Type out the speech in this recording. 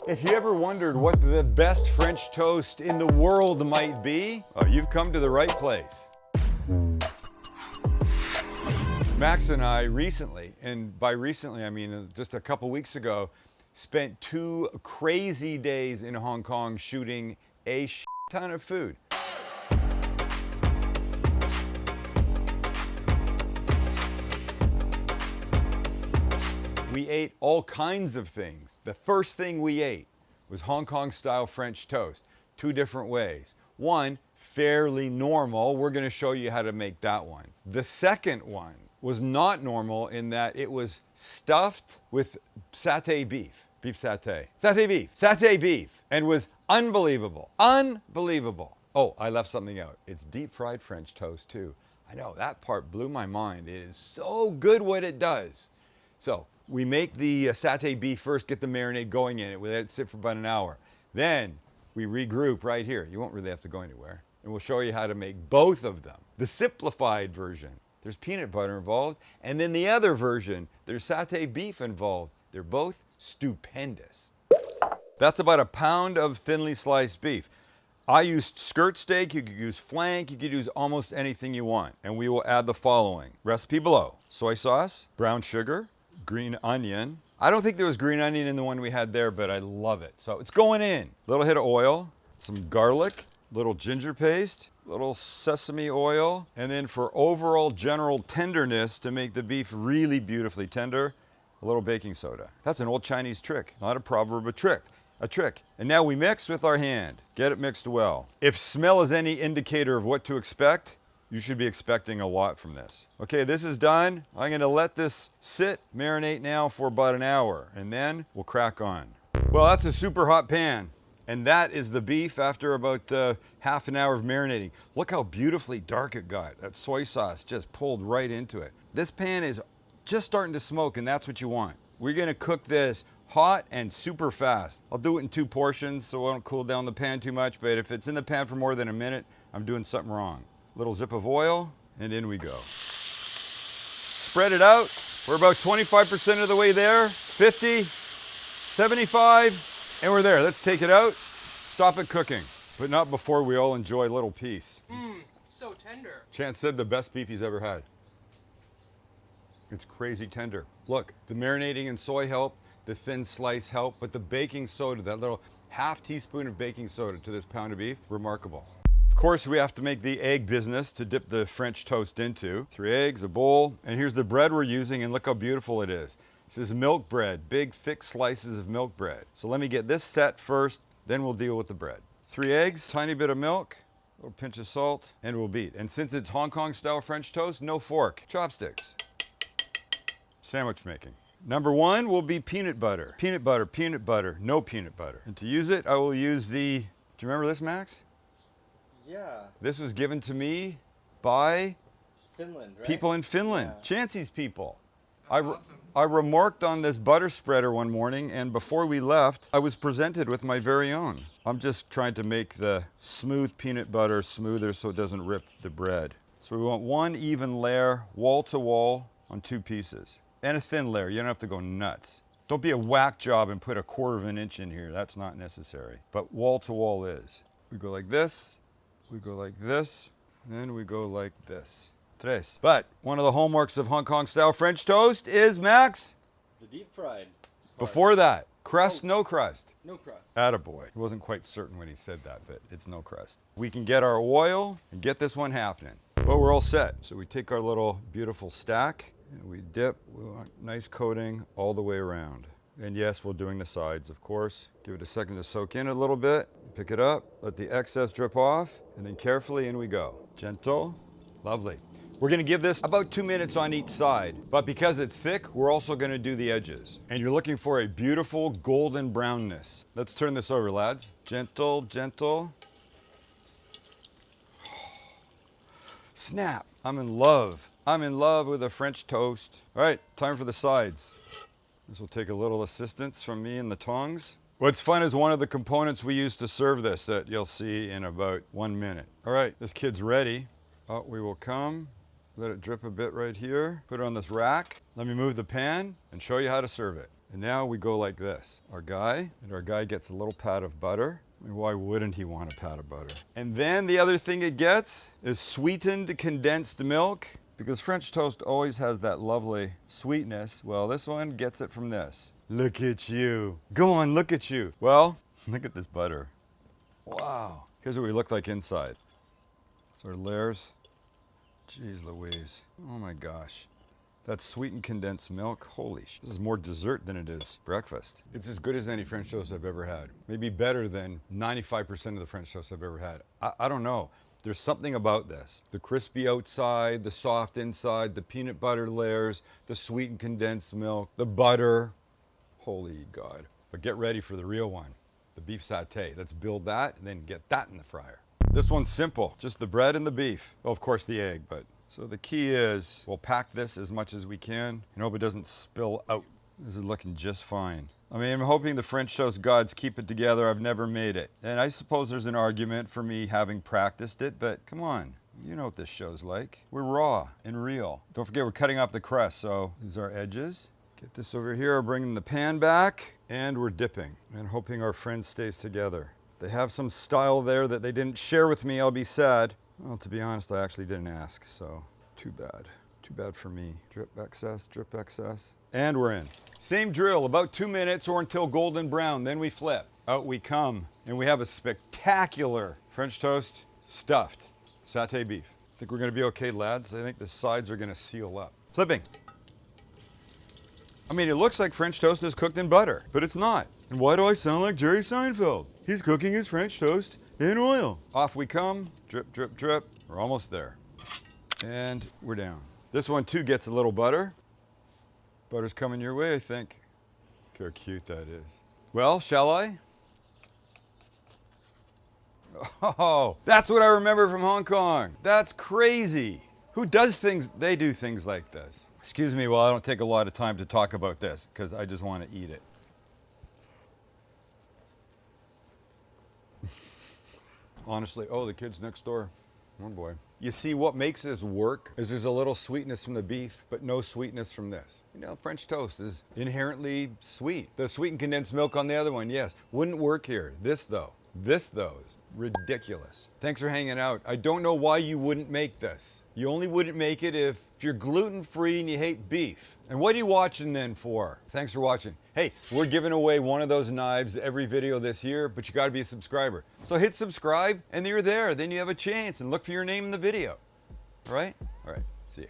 If you ever wondered what the best French toast in the world might be, you've come to the right place. Max and I recently, and by recently I mean just a couple weeks ago, spent 2 crazy days in Hong Kong shooting a ton of food. We ate all kinds of things. The first thing we ate was Hong Kong style French toast, 2 different ways. One, fairly normal. We're gonna show you how to make that one. The second one was not normal in that it was stuffed with satay beef, beef satay. Satay beef, and was unbelievable, unbelievable. Oh, I left something out. It's deep fried French toast too. I know, that part blew my mind. It is so good what it does. So, we make the satay beef first, get the marinade going in it. We let it sit for about an hour. Then we regroup right here. You won't really have to go anywhere. And we'll show you how to make both of them. The simplified version, there's peanut butter involved. And then the other version, there's satay beef involved. They're both stupendous. That's about 1 pound of thinly sliced beef. I used skirt steak, you could use flank, you could use almost anything you want. And we will add the following. Recipe below. Soy sauce, brown sugar, green onion. I don't think there was green onion in the one we had there, but I love it. So it's going in. Little hit of oil, some garlic, little ginger paste, little sesame oil, and then for overall general tenderness to make the beef really beautifully tender, a little baking soda. That's an old Chinese trick, not a proverb, a trick. And now we mix with our hand. Get it mixed well. If smell is any indicator of what to expect, you should be expecting a lot from this. Okay, this is done. I'm gonna let this sit, marinate now for about an hour, and then we'll crack on. Well, that's a super hot pan, and that is the beef after about half an hour of marinating. Look how beautifully dark it got. That soy sauce just pulled right into it. This pan is just starting to smoke, and that's what you want. We're gonna cook this hot and super fast. I'll do it in 2 portions so I don't cool down the pan too much, but if it's in the pan for more than a minute, I'm doing something wrong. Little zip of oil, and in we go. Spread it out. We're about 25% of the way there. 50, 75, and we're there. Let's take it out, stop it cooking, but not before we all enjoy a little piece. So tender. Chance said the best beef he's ever had. It's crazy tender. Look, the marinating in soy helped, the thin slice helped, but the baking soda, that little half teaspoon of baking soda to this pound of beef, remarkable. Of course, we have to make the egg business to dip the French toast into. 3 eggs, a bowl, and here's the bread we're using, and look how beautiful it is. This is milk bread, big thick slices of milk bread. So let me get this set first, then we'll deal with the bread. 3 eggs, tiny bit of milk, a little pinch of salt, and we'll beat. And since it's Hong Kong style French toast, no fork, chopsticks. Sandwich making. Number 1 will be peanut butter. Peanut butter, no peanut butter. And to use it, I will use the, do you remember this, Max? Yeah. This was given to me by Finland, right? people in Finland, Yeah. Chancey's people. That's awesome. I remarked on this butter spreader one morning, and before we left, I was presented with my very own. I'm just trying to make the smooth peanut butter smoother so it doesn't rip the bread. So we want 1 even layer, wall to wall, on 2 pieces. And a thin layer, you don't have to go nuts. Don't be a whack job and put 1/4 of an inch in here, that's not necessary. But wall to wall is. We go like this. We go like this, and we go like this. Tres. But one of the hallmarks of Hong Kong style French toast is, Max? The deep fried. part. Before that, crust, no crust. No crust. Attaboy. He wasn't quite certain when he said that, but it's no crust. We can get our oil and get this one happening. Well, we're all set. So we take our little beautiful stack and we dip. We want nice coating all the way around. And yes, we're doing the sides, of course. Give it a second to soak in a little bit. Pick it up, let the excess drip off, and then carefully in we go. Gentle, lovely. We're gonna give this about 2 minutes on each side, but because it's thick, we're also gonna do the edges. And you're looking for a beautiful golden brownness. Let's turn this over, lads. Gentle, gentle. Snap, I'm in love. I'm in love with a French toast. All right, time for the sides. This will take a little assistance from me and the tongs. What's fun is one of the components we use to serve this that you'll see in about 1 minute. All right, this kid's ready. Oh, we will come, let it drip a bit right here. Put it on this rack. Let me move the pan and show you how to serve it. And now we go like this. Our guy gets a little pat of butter. I mean, why wouldn't he want a pat of butter? And then the other thing it gets is sweetened condensed milk, because French toast always has that lovely sweetness. Well, this one gets it from this. Look at you. Go on, look at you. Well, look at this butter. Wow. Here's what we look like inside. So our layers. Jeez Louise. Oh my gosh. That's sweetened condensed milk. Holy sh! This is more dessert than it is breakfast. It's as good as any French toast I've ever had. Maybe better than 95% of the French toast I've ever had. I don't know. There's something about this. The crispy outside, the soft inside, the peanut butter layers, the sweetened condensed milk, the butter. Holy God. But get ready for the real one, the beef satay. Let's build that and then get that in the fryer. This one's simple, just the bread and the beef. Well, of course the egg, but. So the key is we'll pack this as much as we can and hope it doesn't spill out. This is looking just fine. I mean, I'm hoping the French toast gods keep it together. I've never made it. And I suppose there's an argument for me having practiced it, but come on. You know what this show's like. We're raw and real. Don't forget we're cutting off the crust, so these are our edges. Get this over here, bringing the pan back, and we're dipping and hoping our friend stays together. If they have some style there that they didn't share with me, I'll be sad. Well, to be honest, I actually didn't ask, so too bad. Too bad for me. Drip excess, drip excess. And we're in. Same drill, about 2 minutes or until golden brown, then we flip. Out we come, and we have a spectacular French toast stuffed satay beef. Think we're gonna be okay, lads? I think the sides are gonna seal up. Flipping. I mean, it looks like French toast is cooked in butter, but it's not. And why do I sound like Jerry Seinfeld? He's cooking his French toast in oil. Off we come, drip, drip, drip. We're almost there. And we're down. This one too gets a little butter. Butter's coming your way, I think. Look how cute that is. Well, shall I? Oh, that's what I remember from Hong Kong. That's crazy. Who does things? They do things like this. Excuse me while I don't take a lot of time to talk about this, because I just want to eat it. Honestly, oh, the kids next door. Oh boy. You see, what makes this work is there's a little sweetness from the beef, but no sweetness from this. You know, French toast is inherently sweet. The sweetened condensed milk on the other one, yes, wouldn't work here. This though is ridiculous. Thanks for hanging out. I don't know why you wouldn't make this. You only wouldn't make it if you're gluten-free and you hate beef. And what are you watching then for? Thanks for watching. Hey, we're giving away one of those knives every video this year, but you gotta be a subscriber. So hit subscribe and you're there. Then you have a chance and look for your name in the video. All right? All right, see ya.